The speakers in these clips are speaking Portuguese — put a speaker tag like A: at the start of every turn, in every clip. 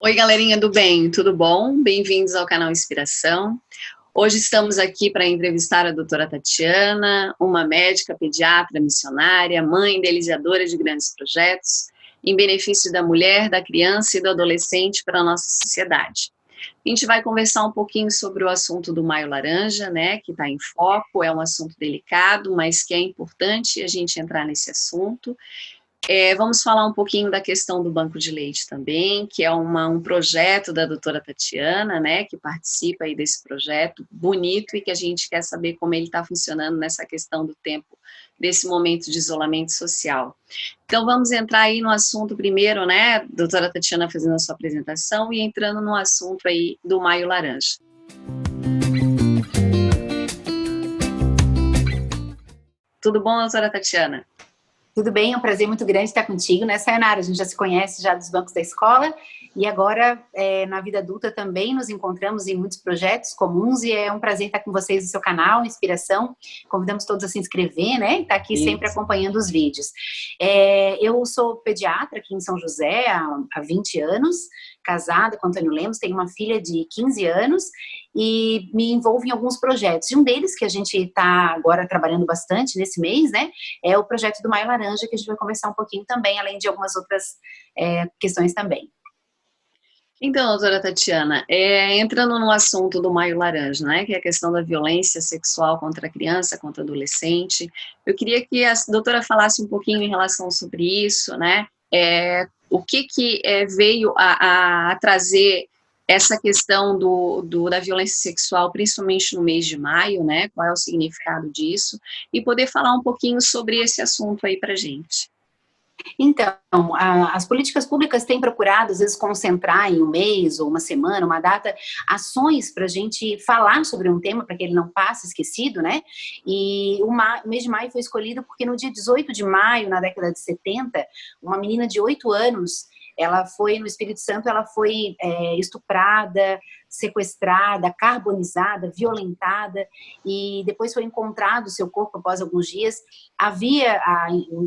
A: Oi, galerinha do bem, tudo bom? Bem-vindos ao canal Inspiração. Hoje estamos aqui para entrevistar a doutora Tatiana, uma médica pediatra missionária, mãe idealizadora de grandes projetos, em benefício da mulher, da criança e do adolescente para a nossa sociedade. A gente vai conversar um pouquinho sobre o assunto do Maio Laranja, né, que está em foco, é um assunto delicado, mas que é importante a gente entrar nesse assunto. Vamos falar um pouquinho da questão do banco de leite também, que é um projeto da doutora Tatiana, né, que participa aí desse projeto bonito e que a gente quer saber como ele está funcionando nessa questão do tempo, desse momento de isolamento social. Então vamos entrar aí no assunto primeiro, né, doutora Tatiana fazendo a sua apresentação e entrando no assunto aí do Maio Laranja. Tudo bom, doutora Tatiana?
B: Tudo bem, é um prazer muito grande estar contigo, né, Sayonara? A gente já se conhece já dos bancos da escola e agora na vida adulta também nos encontramos em muitos projetos comuns e é um prazer estar com vocês no seu canal, Inspiração. Convidamos todos a se inscrever, né, e estar aqui sempre acompanhando os vídeos. Eu sou pediatra aqui em São José há 20 anos, casada com Antônio Lemos, tenho uma filha de 15 anos e me envolvo em alguns projetos. E um deles que a gente está agora trabalhando bastante nesse mês, né, é o projeto do Maio Laranja, que a gente vai conversar um pouquinho também, além de algumas outras questões também.
A: Então, doutora Tatiana, entrando no assunto do Maio Laranja, né, que é a questão da violência sexual contra a criança, contra o adolescente, eu queria que a doutora falasse um pouquinho em relação sobre isso, né, o que veio a trazer essa questão da violência sexual, principalmente no mês de maio, né, qual é o significado disso, e poder falar um pouquinho sobre esse assunto aí pra gente.
B: Então, as políticas públicas têm procurado, às vezes, concentrar em um mês ou uma semana, uma data, ações para a gente falar sobre um tema, para que ele não passe esquecido, né? E o mês de maio foi escolhido porque no dia 18 de maio, na década de 70, uma menina de 8 anos, ela foi, no Espírito Santo, ela foi estuprada, sequestrada, carbonizada, violentada, e depois foi encontrado o seu corpo após alguns dias. Havia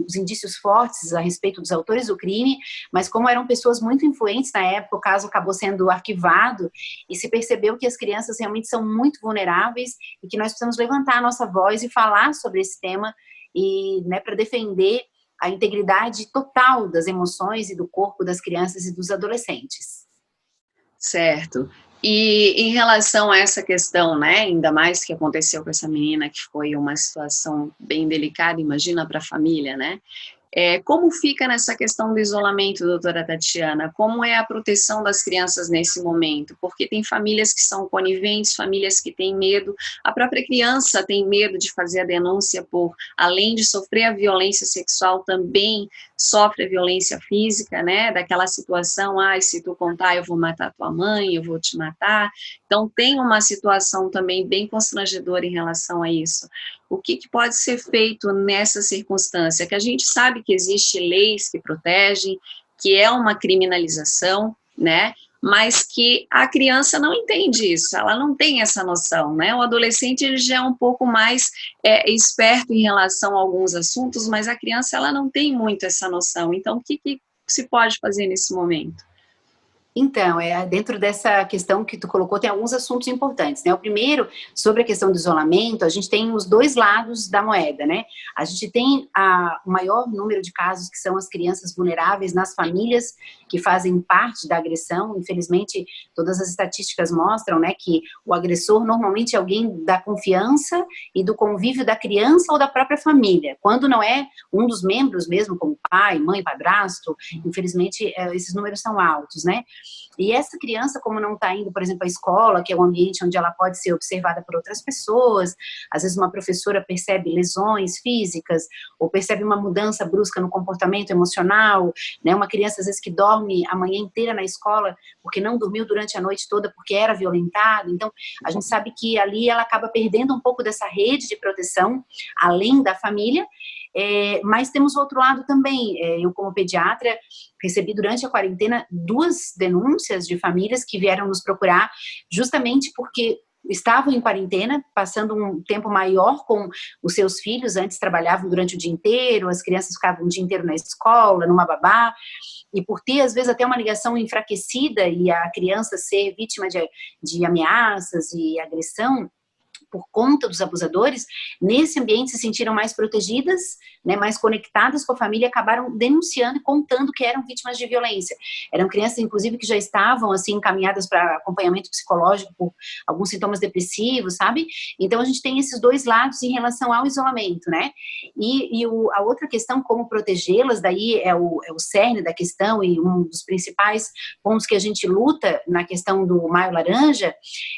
B: os indícios fortes a respeito dos autores do crime, mas como eram pessoas muito influentes na época, o caso acabou sendo arquivado e se percebeu que as crianças realmente são muito vulneráveis e que nós precisamos levantar a nossa voz e falar sobre esse tema e, né, para defender a integridade total das emoções e do corpo das crianças e dos adolescentes.
A: Certo. E em relação a essa questão, né, ainda mais que aconteceu com essa menina, que foi uma situação bem delicada, imagina para a família, né? Como fica nessa questão do isolamento, doutora Tatiana? Como é a proteção das crianças nesse momento? Porque tem famílias que são coniventes, famílias que têm medo, a própria criança tem medo de fazer a denúncia por, além de sofrer a violência sexual, também sofre a violência física, né, daquela situação, se tu contar eu vou matar tua mãe, eu vou te matar. Então tem uma situação também bem constrangedora em relação a isso. O que pode ser feito nessa circunstância? Que a gente sabe que existem leis que protegem, que é uma criminalização, né? Mas que a criança não entende isso, ela não tem essa noção, né? O adolescente ele já é um pouco mais esperto em relação a alguns assuntos, mas a criança ela não tem muito essa noção. Então, o que se pode fazer nesse momento?
B: Então, dentro dessa questão que tu colocou, tem alguns assuntos importantes, né? O primeiro, sobre a questão do isolamento, a gente tem os dois lados da moeda, né? A gente tem o maior número de casos que são as crianças vulneráveis nas famílias que fazem parte da agressão. Infelizmente, todas as estatísticas mostram, né, que o agressor normalmente é alguém da confiança e do convívio da criança ou da própria família. Quando não é um dos membros mesmo, como pai, mãe, padrasto, infelizmente, esses números são altos, né? E essa criança, como não está indo, por exemplo, à escola, que é um ambiente onde ela pode ser observada por outras pessoas, às vezes uma professora percebe lesões físicas, ou percebe uma mudança brusca no comportamento emocional, né? Uma criança, às vezes, que dorme a manhã inteira na escola, porque não dormiu durante a noite toda, porque era violentada. Então, a gente sabe que ali ela acaba perdendo um pouco dessa rede de proteção, além da família. Mas temos o outro lado também. Eu, como pediatra, recebi durante a quarentena 2 denúncias de famílias que vieram nos procurar justamente porque estavam em quarentena, passando um tempo maior com os seus filhos, antes trabalhavam durante o dia inteiro, as crianças ficavam o dia inteiro na escola, numa babá, e por ter, às vezes, até uma ligação enfraquecida e a criança ser vítima de ameaças e agressão, por conta dos abusadores, nesse ambiente se sentiram mais protegidas, né, mais conectadas com a família, acabaram denunciando e contando que eram vítimas de violência. Eram crianças, inclusive, que já estavam, assim, encaminhadas para acompanhamento psicológico por alguns sintomas depressivos, sabe? Então, a gente tem esses dois lados em relação ao isolamento, né? E a outra questão, como protegê-las, daí é o cerne da questão e um dos principais pontos que a gente luta na questão do Maio Laranja,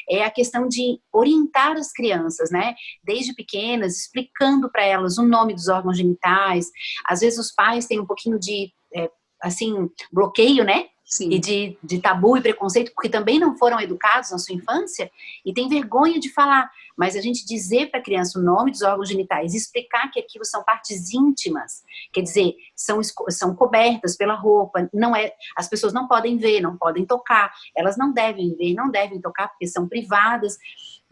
B: é a questão de orientar as crianças, né, desde pequenas, explicando para elas o nome dos órgãos genitais. Às vezes os pais têm um pouquinho de, assim, bloqueio, né,
A: Sim.
B: E de tabu e preconceito, porque também não foram educados na sua infância, e tem vergonha de falar, mas a gente dizer para a criança o nome dos órgãos genitais, explicar que aquilo são partes íntimas, quer dizer, são cobertas pela roupa, as pessoas não podem ver, não podem tocar, elas não devem ver, não devem tocar, porque são privadas,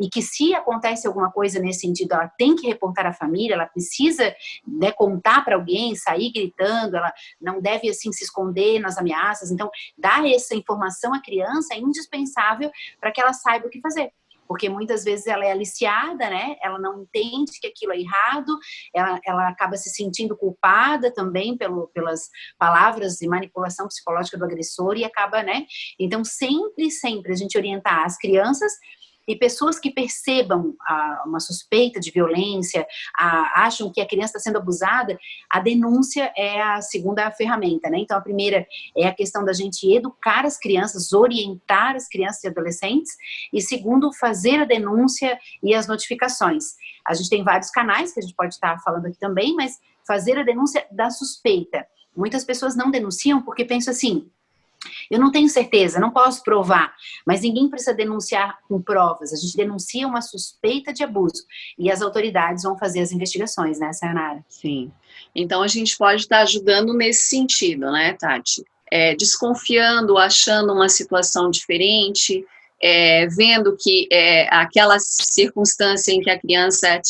B: e que se acontece alguma coisa nesse sentido, ela tem que reportar à família, ela precisa, né, contar para alguém, sair gritando, ela não deve, assim, se esconder nas ameaças. Então, dar essa informação à criança é indispensável para que ela saiba o que fazer. Porque muitas vezes ela é aliciada, né? Ela não entende que aquilo é errado, ela acaba se sentindo culpada também pelas palavras e manipulação psicológica do agressor e acaba, né? Então, sempre a gente orientar as crianças e pessoas que percebam uma suspeita de violência, acham que a criança está sendo abusada, a denúncia é a segunda ferramenta, né? Então, a primeira é a questão da gente educar as crianças, orientar as crianças e adolescentes, e segundo, fazer a denúncia e as notificações. A gente tem vários canais que a gente pode estar falando aqui também, mas fazer a denúncia da suspeita. Muitas pessoas não denunciam porque pensam assim: eu não tenho certeza, não posso provar, mas ninguém precisa denunciar com provas, a gente denuncia uma suspeita de abuso e as autoridades vão fazer as investigações, né, Sayonara?
A: Sim. Então, a gente pode estar ajudando nesse sentido, né, Tati? Desconfiando, achando uma situação diferente, vendo que aquela circunstância em que a criança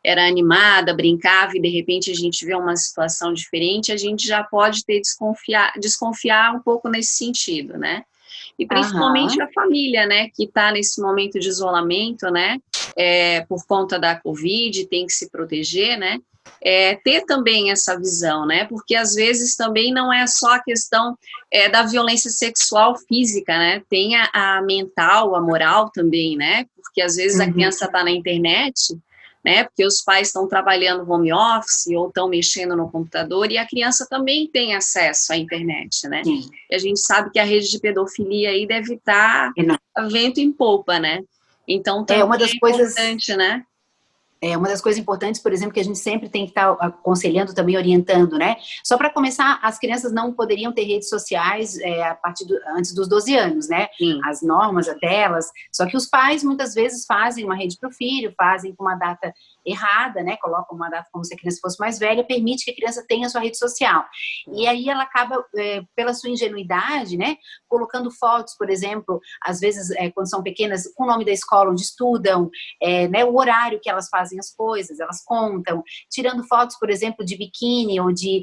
A: era animada, brincava, e de repente a gente vê uma situação diferente, a gente já pode desconfiar um pouco nesse sentido, né? E principalmente a família, né, que está nesse momento de isolamento, né, por conta da Covid, tem que se proteger, né? Ter também essa visão, né? Porque às vezes também não é só a questão da violência sexual física, né? Tem a mental, a moral também, né? Porque às vezes a criança está na internet, né? Porque os pais estão trabalhando home office ou estão mexendo no computador e a criança também tem acesso à internet, né?
B: Sim.
A: E a gente sabe que a rede de pedofilia aí deve estar a vento em popa, né? Então também
B: uma das coisas
A: importante, né?
B: Uma das coisas importantes, por exemplo, que a gente sempre tem que estar aconselhando também, orientando, né? Só para começar, as crianças não poderiam ter redes sociais antes dos 12 anos, né?
A: Sim.
B: As normas delas. Só que os pais, muitas vezes, fazem uma rede para o filho, fazem com uma data errada, né? Colocam uma data como se a criança fosse mais velha, permite que a criança tenha a sua rede social. E aí ela acaba, pela sua ingenuidade, né? Colocando fotos, por exemplo, às vezes, quando são pequenas, com o nome da escola onde estudam, né? O horário que elas fazem as coisas, elas contam, tirando fotos, por exemplo, de biquíni ou de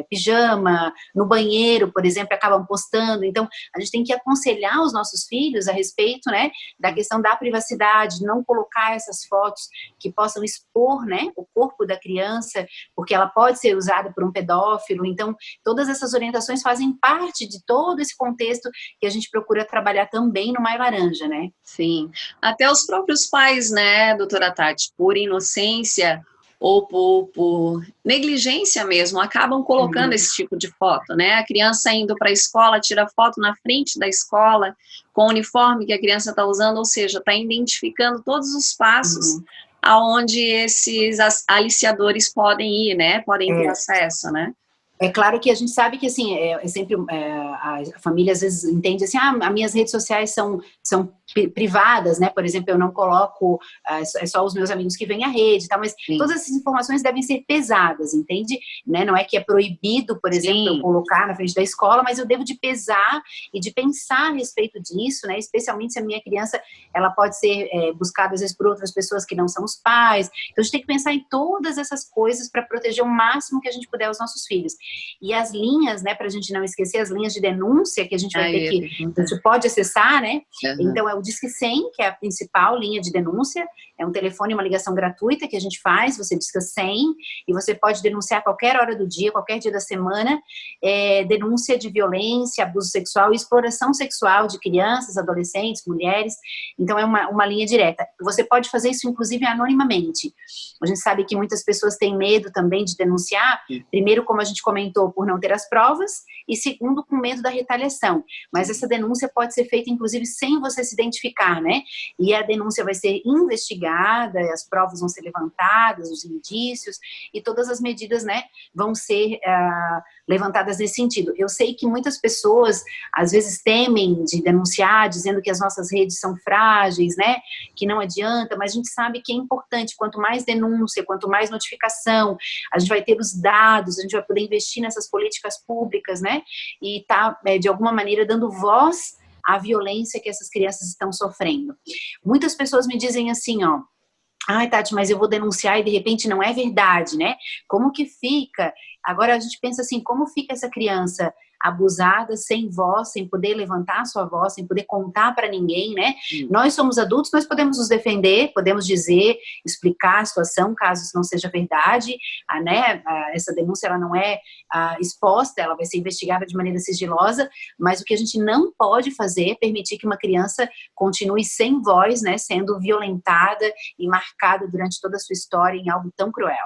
B: pijama, no banheiro, por exemplo, acabam postando. Então, a gente tem que aconselhar os nossos filhos a respeito, né, da questão da privacidade, não colocar essas fotos que possam expor, né, o corpo da criança, porque ela pode ser usada por um pedófilo. Então, todas essas orientações fazem parte de todo esse contexto que a gente procura trabalhar também no Maio Laranja, né?
A: Sim, até os próprios pais, né, doutora Tati, por inocência ou por negligência mesmo, acabam colocando esse tipo de foto, né? A criança indo para a escola, tira foto na frente da escola, com o uniforme que a criança está usando, ou seja, está identificando todos os passos aonde esses aliciadores podem ir, né? Podem ter acesso, né?
B: É claro que a gente sabe que, assim, sempre a família às vezes entende assim, as minhas redes sociais são privadas, né? Por exemplo, eu não coloco, é só os meus amigos que vêm à rede, tá? Mas
A: Sim.
B: todas essas informações devem ser pesadas, entende? Né? Não é que é proibido, por exemplo, eu colocar na frente da escola, mas eu devo de pesar e de pensar a respeito disso, né? Especialmente se a minha criança, ela pode ser buscada às vezes por outras pessoas que não são os pais. Então a gente tem que pensar em todas essas coisas para proteger o máximo que a gente puder os nossos filhos. E as linhas, né, para a gente não esquecer, as linhas de denúncia que a gente vai ter que, a gente pode acessar, né? Então é o Disque 100, que é a principal linha de denúncia, é um telefone, uma ligação gratuita que a gente faz, você disca 100 e você pode denunciar a qualquer hora do dia, qualquer dia da semana, denúncia de violência, abuso sexual e exploração sexual de crianças, adolescentes, mulheres. Então é uma linha direta. Você pode fazer isso inclusive anonimamente. A gente sabe que muitas pessoas têm medo também de denunciar, primeiro, como a gente comentou, por não ter as provas, e segundo, com medo da retaliação. Mas essa denúncia pode ser feita inclusive sem você se identificar, né? E a denúncia vai ser investigada, as provas vão ser levantadas, os indícios, e todas as medidas, né, vão ser levantadas nesse sentido. Eu sei que muitas pessoas, às vezes, temem de denunciar, dizendo que as nossas redes são frágeis, né, que não adianta, mas a gente sabe que é importante, quanto mais denúncia, quanto mais notificação, a gente vai ter os dados, a gente vai poder investir nessas políticas públicas, né, e tá, de alguma maneira, dando voz à violência que essas crianças estão sofrendo. Muitas pessoas me dizem assim, ó, ai, Tati, mas eu vou denunciar e de repente não é verdade, né? Como que fica? Agora a gente pensa assim, como fica essa criança abusada, sem voz, sem poder levantar a sua voz, sem poder contar para ninguém, né? Nós somos adultos, nós podemos nos defender, podemos dizer, explicar a situação, caso isso não seja verdade, né? Essa denúncia, ela não é exposta, ela vai ser investigada de maneira sigilosa, mas o que a gente não pode fazer é permitir que uma criança continue sem voz, né? Sendo violentada e marcada durante toda a sua história em algo tão cruel.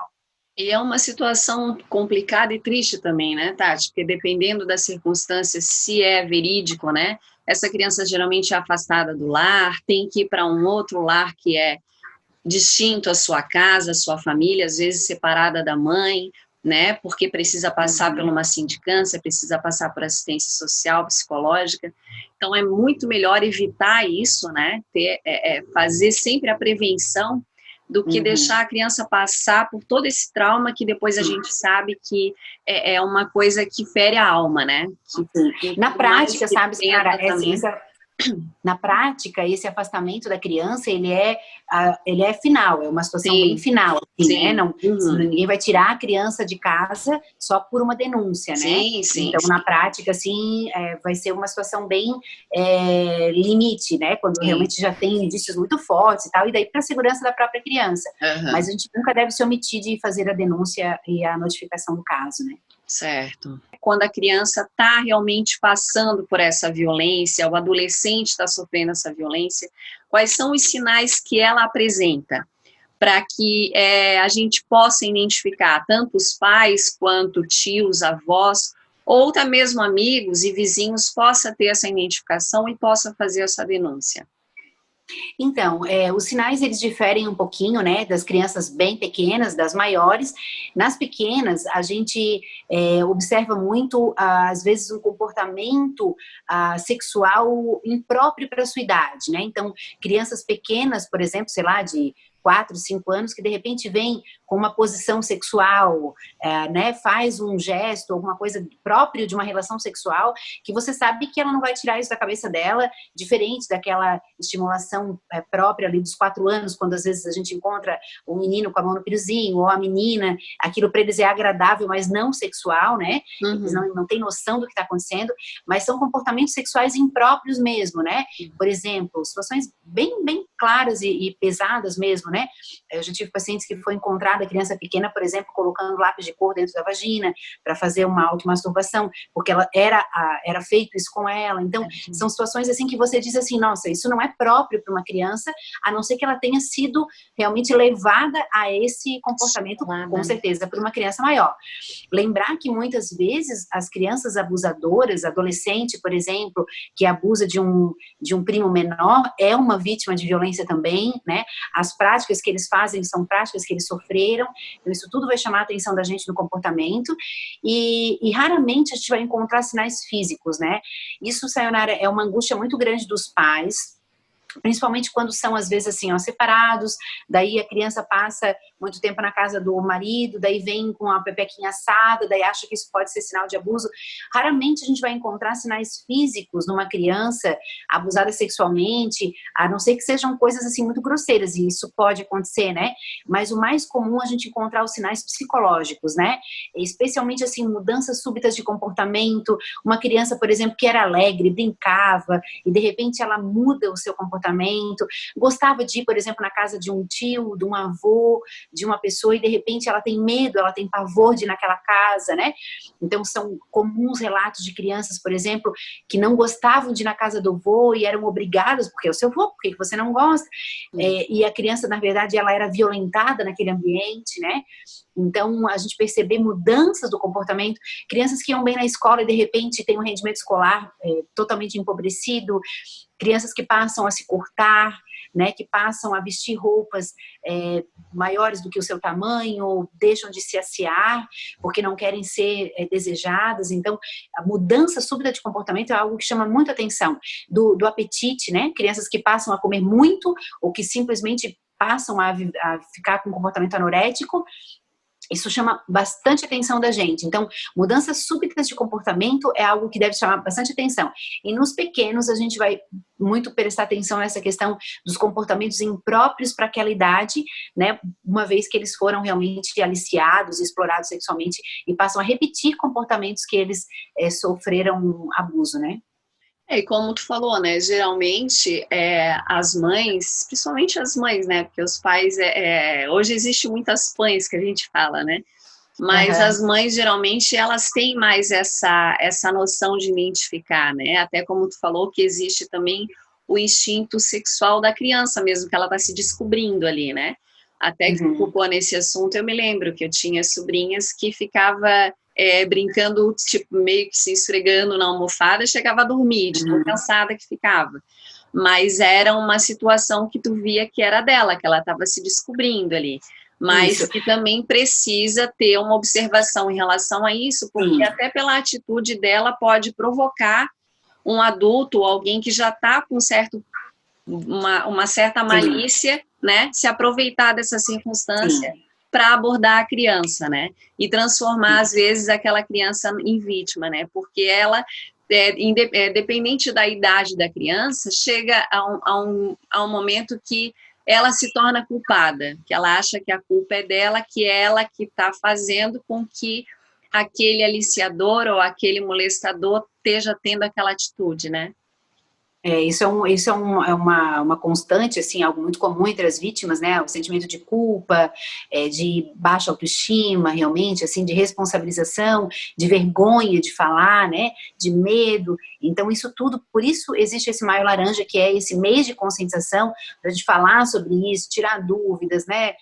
A: E é uma situação complicada e triste também, né, Tati? Porque dependendo das circunstâncias, se é verídico, né? Essa criança geralmente é afastada do lar, tem que ir para um outro lar que é distinto à sua casa, à sua família, às vezes separada da mãe, né? Porque precisa passar por uma sindicância, precisa passar por assistência social, psicológica. Então é muito melhor evitar isso, né? Fazer sempre a prevenção do que deixar a criança passar por todo esse trauma que depois a gente sabe que é uma coisa que fere a alma, né?
B: Que, na prática, sabe, cara, na prática, esse afastamento da criança, ele é final, é uma situação bem final, assim, né? Não, ninguém vai tirar a criança de casa só por uma denúncia, né? Então, na prática, assim, vai ser uma situação bem limite, né? Quando realmente já tem indícios muito fortes e tal, e daí para a segurança da própria criança. Mas a gente nunca deve se omitir de fazer a denúncia e a notificação do caso, né?
A: Certo. Quando a criança está realmente passando por essa violência, o adolescente está sofrendo essa violência, quais são os sinais que ela apresenta para que a gente possa identificar tanto os pais quanto tios, avós, ou até mesmo amigos e vizinhos possa ter essa identificação e possa fazer essa denúncia?
B: Então, os sinais, eles diferem um pouquinho, né, das crianças bem pequenas, das maiores. Nas pequenas, a gente observa muito, às vezes, um comportamento sexual impróprio para a sua idade, né? Então, crianças pequenas, por exemplo, sei lá, de 4, 5 anos, que de repente vem com uma posição sexual, né, faz um gesto, alguma coisa próprio de uma relação sexual, que você sabe que ela não vai tirar isso da cabeça dela, diferente daquela estimulação própria ali dos 4 anos, quando às vezes a gente encontra o menino com a mão no piruzinho, ou a menina, aquilo para eles é agradável, mas não sexual, né? Eles não têm noção do que está acontecendo, mas são comportamentos sexuais impróprios mesmo, né? Por exemplo, situações bem, bem claras e pesadas mesmo, né? Eu já tive pacientes que foi encontrada a criança pequena, por exemplo, colocando lápis de cor dentro da vagina para fazer uma automasturbação, porque ela era feito isso com ela. Então, são situações assim que você diz assim, nossa, isso não é próprio para uma criança, a não ser que ela tenha sido realmente levada a esse comportamento, com certeza, por uma criança maior. Lembrar que muitas vezes as crianças abusadoras, adolescente, por exemplo, que abusa de um primo menor, é uma vítima de violência também, né? As práticas que eles fazem são práticas que eles sofreram, então isso tudo vai chamar a atenção da gente no comportamento, e raramente a gente vai encontrar sinais físicos, né? Isso, Sayonara, é uma angústia muito grande dos pais, principalmente quando são, às vezes, assim, ó, separados, daí a criança passa muito tempo na casa do marido, daí vem com a pepequinha assada, daí acha que isso pode ser sinal de abuso. Raramente a gente vai encontrar sinais físicos numa criança abusada sexualmente, a não ser que sejam coisas, assim, muito grosseiras, e isso pode acontecer, né? Mas o mais comum é a gente encontrar os sinais psicológicos, né? Especialmente, assim, mudanças súbitas de comportamento, uma criança, por exemplo, que era alegre, brincava, e de repente ela muda o seu comportamento, gostava de ir, por exemplo, na casa de um tio, de um avô, de uma pessoa, e de repente ela tem medo, ela tem pavor de ir naquela casa, né? Então são comuns relatos de crianças, por exemplo, que não gostavam de ir na casa do avô e eram obrigadas, porque é o seu avô, por que você não gosta? E a criança, na verdade, ela era violentada naquele ambiente, né? Então, a gente perceber mudanças do comportamento, crianças que iam bem na escola e de repente tem um rendimento escolar totalmente empobrecido, crianças que passam a se cortar, né, que passam a vestir roupas maiores do que o seu tamanho, ou deixam de se assear porque não querem ser desejadas. Então, a mudança súbita de comportamento é algo que chama muita atenção. Do apetite, né, crianças que passam a comer muito ou que simplesmente passam a ficar com um comportamento anorético. Isso chama bastante atenção da gente. Então, mudanças súbitas de comportamento é algo que deve chamar bastante atenção. E nos pequenos, a gente vai muito prestar atenção nessa questão dos comportamentos impróprios para aquela idade, né? Uma vez que eles foram realmente aliciados, explorados sexualmente e passam a repetir comportamentos que eles sofreram abuso, né?
A: E como tu falou, né, geralmente as mães, principalmente as mães, né, porque os pais, hoje existe muitas pães que a gente fala, né, mas as mães geralmente elas têm mais essa noção de identificar, né, até como tu falou que existe também o instinto sexual da criança mesmo, que ela está se descobrindo ali, né, até que tu tocou nesse assunto, eu me lembro que eu tinha sobrinhas que ficava brincando, tipo, meio que se esfregando na almofada, chegava a dormir, de tão cansada que ficava. Mas era uma situação que tu via que era dela, que ela estava se descobrindo ali. Mas que também precisa ter uma observação em relação a isso, porque até pela atitude dela pode provocar um adulto ou alguém que já está com uma certa malícia, né, se aproveitar dessa circunstância para abordar a criança, né, e transformar, às vezes, aquela criança em vítima, né, porque ela, dependente da idade da criança, chega a um momento que ela se torna culpada, que ela acha que a culpa é dela, que é ela que está fazendo com que aquele aliciador ou aquele molestador esteja tendo aquela atitude, né.
B: Isso é uma constante, assim, algo muito comum entre as vítimas, né, o sentimento de culpa, de baixa autoestima, realmente, assim, de responsabilização, de vergonha de falar, né, de medo. Então, isso tudo, por isso existe esse Maio Laranja, que é esse mês de conscientização, para a gente falar sobre isso, tirar dúvidas, né,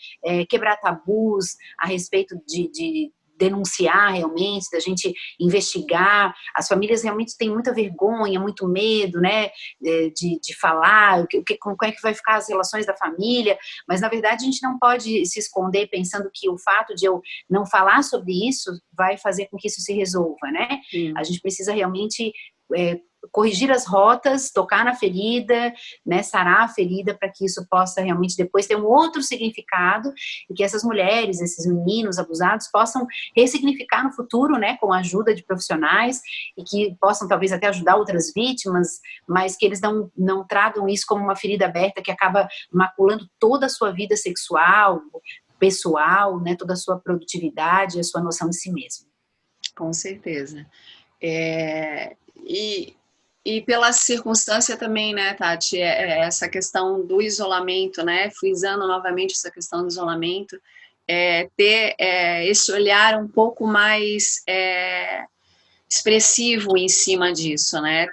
B: quebrar tabus a respeito de denunciar realmente, da gente investigar. As famílias realmente têm muita vergonha, muito medo, né, de falar, como é que vai ficar as relações da família, mas na verdade a gente não pode se esconder pensando que o fato de eu não falar sobre isso vai fazer com que isso se resolva, né? A gente precisa realmente corrigir as rotas, tocar na ferida, né, sarar a ferida para que isso possa realmente depois ter um outro significado e que essas mulheres, esses meninos abusados possam ressignificar no futuro, né, com a ajuda de profissionais e que possam talvez até ajudar outras vítimas, mas que eles não tragam isso como uma ferida aberta que acaba maculando toda a sua vida sexual, pessoal, né, toda a sua produtividade, a sua noção de si mesmo.
A: Com certeza. E pela circunstância também, né, Tati, essa questão do isolamento, né, frisando novamente essa questão do isolamento, ter esse olhar um pouco mais expressivo em cima disso, né,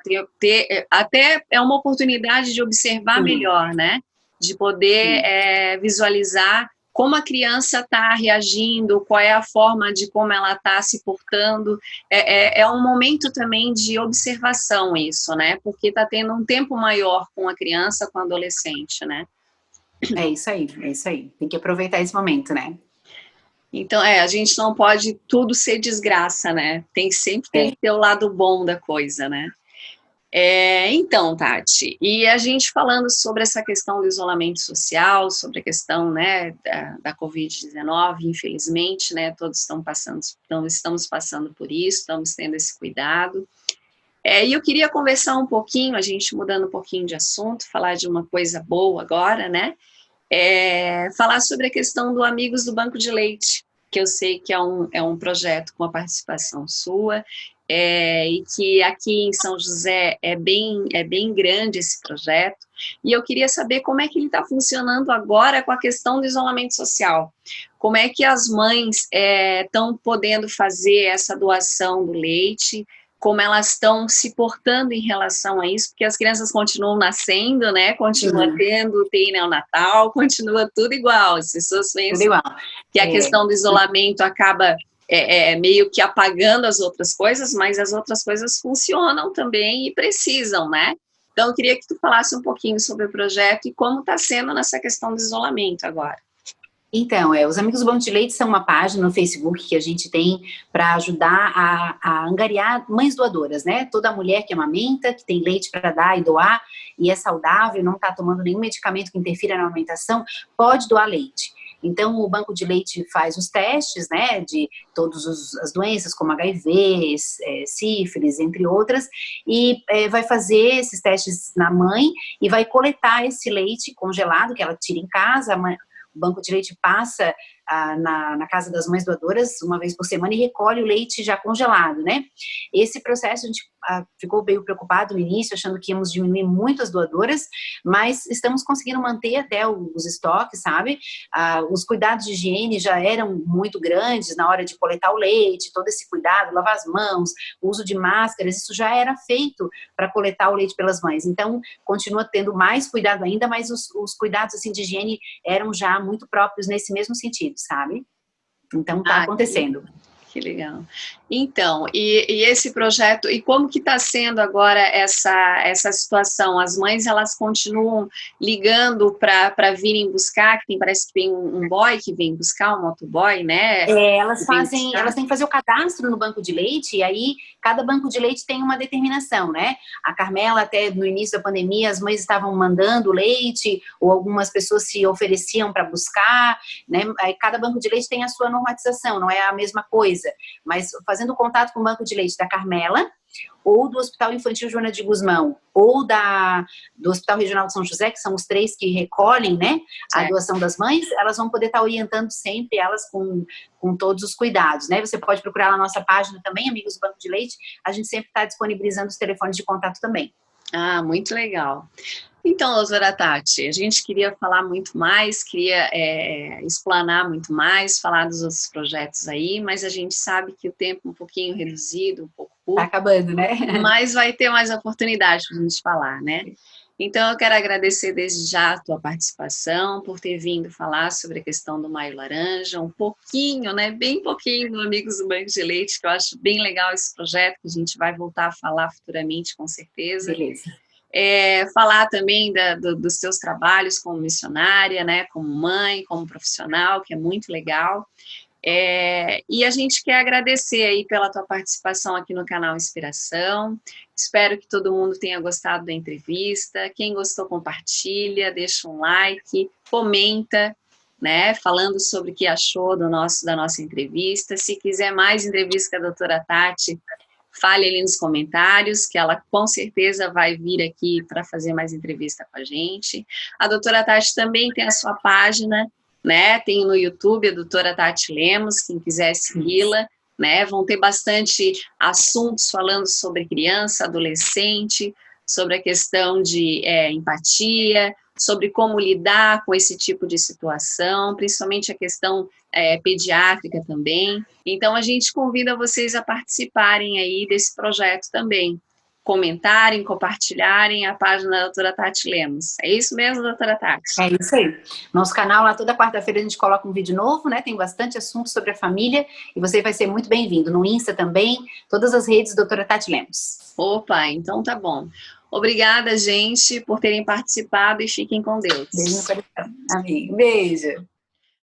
A: até é uma oportunidade de observar melhor, né, de poder visualizar como a criança está reagindo, qual é a forma de como ela está se portando, é um momento também de observação isso, né, porque está tendo um tempo maior com a criança, com o adolescente, né.
B: É isso aí, tem que aproveitar esse momento, né.
A: Então, a gente não pode tudo ser desgraça, né, sempre tem que ter o lado bom da coisa, né. Então, Tati, e a gente falando sobre essa questão do isolamento social, sobre a questão, né, da Covid-19, infelizmente, né, todos estamos passando por isso, estamos tendo esse cuidado. E eu queria conversar um pouquinho, a gente mudando um pouquinho de assunto, falar de uma coisa boa agora, né, falar sobre a questão do Amigos do Banco de Leite, que eu sei que é um projeto com a participação sua, e que aqui em São José é bem grande esse projeto, e eu queria saber como é que ele está funcionando agora com a questão do isolamento social. Como é que as mães estão podendo fazer essa doação do leite, como elas estão se portando em relação a isso, porque as crianças continuam nascendo, né? Continua tem neonatal, continua tudo igual. As pessoas pensam que a questão do isolamento acaba meio que apagando as outras coisas, mas as outras coisas funcionam também e precisam, né? Então, eu queria que tu falasse um pouquinho sobre o projeto e como está sendo nessa questão do isolamento agora.
B: Então, os Amigos do Banco de Leite são uma página no Facebook que a gente tem para ajudar a angariar mães doadoras, né? Toda mulher que amamenta, que tem leite para dar e doar, e é saudável, não está tomando nenhum medicamento que interfira na amamentação, pode doar leite. Então, o Banco de Leite faz os testes, né, de todas as doenças, como HIV, sífilis, entre outras, e vai fazer esses testes na mãe e vai coletar esse leite congelado, que ela tira em casa. O Banco de Leite passa na casa das mães doadoras uma vez por semana e recolhe o leite já congelado, né? Esse processo a gente ficou bem preocupado no início, achando que íamos diminuir muito as doadoras, mas estamos conseguindo manter até os estoques, sabe? Os cuidados de higiene já eram muito grandes na hora de coletar o leite, todo esse cuidado, lavar as mãos, o uso de máscaras, isso já era feito para coletar o leite pelas mães. Então, continua tendo mais cuidado ainda, mas os cuidados assim, de higiene eram já muito próprios nesse mesmo sentido, sabe? Então, está acontecendo.
A: Que legal. Então, e esse projeto, e como que está sendo agora essa situação? As mães, elas continuam ligando para virem buscar, parece que tem um boy que vem buscar, um motoboy, né?
B: Elas têm que fazer o cadastro no banco de leite, e aí cada banco de leite tem uma determinação, né? A Carmela, até no início da pandemia, as mães estavam mandando leite, ou algumas pessoas se ofereciam para buscar, né? Aí cada banco de leite tem a sua normatização, não é a mesma coisa. Mas fazendo contato com o banco de leite da Carmela, ou do Hospital Infantil Joana de Guzmão, ou do Hospital Regional de São José, que são os três que recolhem, né, a doação das mães, elas vão poder estar orientando sempre elas com todos os cuidados, né? Você pode procurar na nossa página também, Amigos do Banco de Leite, a gente sempre está disponibilizando os telefones de contato também.
A: Muito legal. Então, doutora Tati, a gente queria falar muito mais, queria explanar muito mais, falar dos outros projetos aí, mas a gente sabe que o tempo é um pouquinho reduzido, um pouco curto.
B: Tá acabando, né?
A: Mas vai ter mais oportunidade para a gente falar, né? Então, eu quero agradecer desde já a tua participação, por ter vindo falar sobre a questão do Maio Laranja, um pouquinho, né, bem pouquinho do Amigos do Banco de Leite, que eu acho bem legal esse projeto, que a gente vai voltar a falar futuramente, com certeza.
B: Beleza.
A: Falar também dos teus trabalhos como missionária, né, como mãe, como profissional, que é muito legal. E a gente quer agradecer aí pela tua participação aqui no canal Inspiração. Espero que todo mundo tenha gostado da entrevista. Quem gostou, compartilha, deixa um like, comenta, né, falando sobre o que achou da nossa entrevista. Se quiser mais entrevista com a doutora Tati, fale ali nos comentários, que ela com certeza vai vir aqui para fazer mais entrevista com a gente. A doutora Tati também tem a sua página, né? Tem no YouTube a doutora Tati Lemos, quem quiser segui-la, né? Vão ter bastante assuntos falando sobre criança, adolescente, sobre a questão de empatia, sobre como lidar com esse tipo de situação, principalmente a questão pediátrica também. Então, a gente convida vocês a participarem aí desse projeto também. Comentarem, compartilharem a página da doutora Tati Lemos. É isso mesmo, doutora Tati?
B: É isso aí. Nosso canal lá, toda quarta-feira a gente coloca um vídeo novo, né? Tem bastante assunto sobre a família e você vai ser muito bem-vindo. No Insta também, todas as redes, doutora Tati Lemos.
A: Opa, então tá bom. Obrigada, gente, por terem participado e fiquem com Deus.
B: Beijo no coração. Amém. Beijo.